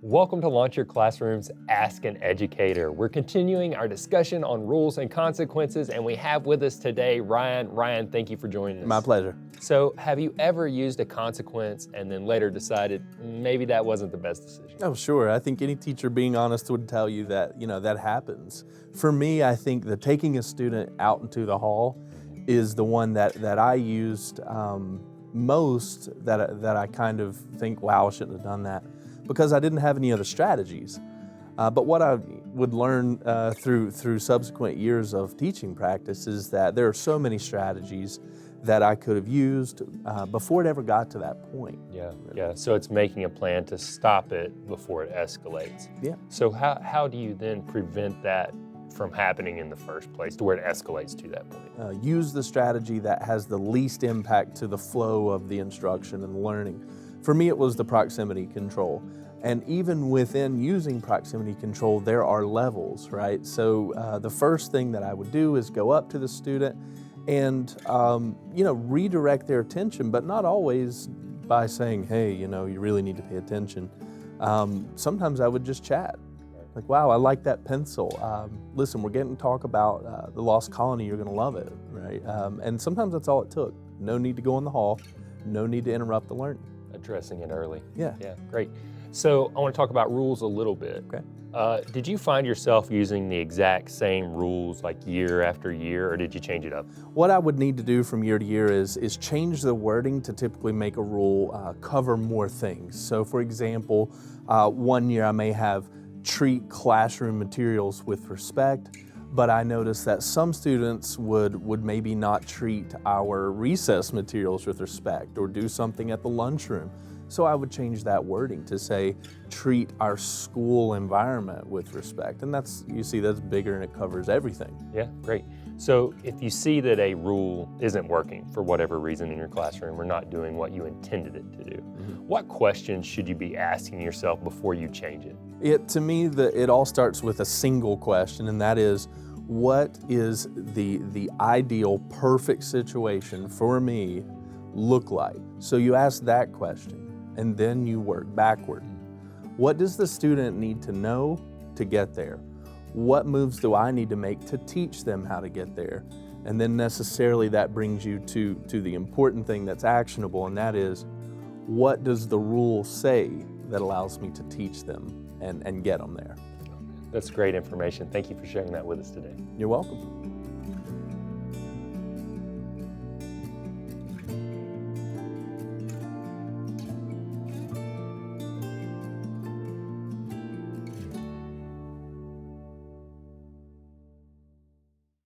Welcome to Launch Your Classroom's Ask an Educator. We're continuing our discussion on rules and consequences, and we have with us today Ryan. Ryan, thank you for joining us. My pleasure. So, have you ever used a consequence and then later decided maybe that wasn't the best decision? Oh, sure. I think any teacher being honest would tell you that, that happens. For me, I think that taking a student out into the hall is the one that I used most, that I kind of think, wow, I shouldn't have done that, because I didn't have any other strategies. But what I would learn through subsequent years of teaching practice is that there are so many strategies that I could have used before it ever got to that point. Yeah. So it's making a plan to stop it before it escalates. Yeah. So how do you then prevent that from happening in the first place to where it escalates to that point? Use the strategy that has the least impact to the flow of the instruction and learning. For me, it was the proximity control. And even within using proximity control, there are levels, right? So the first thing that I would do is go up to the student and, redirect their attention, but not always by saying, hey, you really need to pay attention. Sometimes I would just chat. Like, wow, I like that pencil. Listen, we're getting to talk about the Lost Colony. You're gonna love it, right? And sometimes that's all it took. No need to go in the hall. No need to interrupt the learning. Addressing it early. Yeah, Great. So I want to talk about rules a little bit. Okay. Did you find yourself using the exact same rules like year after year, or did you change it up? What I would need to do from year to year is change the wording to typically make a rule cover more things. So for example, one year I may have treat classroom materials with respect, but I noticed that some students would maybe not treat our recess materials with respect or do something at the lunchroom. So I would change that wording to say, treat our school environment with respect. And that's bigger and it covers everything. Yeah, great. So if you see that a rule isn't working for whatever reason in your classroom or not doing what you intended it to do, what questions should you be asking yourself before you change it? To me, it all starts with a single question, and that is, what is the ideal perfect situation for me look like? So you ask that question, and then you work backward. What does the student need to know to get there? What moves do I need to make to teach them how to get there? And then necessarily that brings you to the important thing that's actionable, and that is, what does the rule say that allows me to teach them and get them there? That's great information. Thank you for sharing that with us today. You're welcome.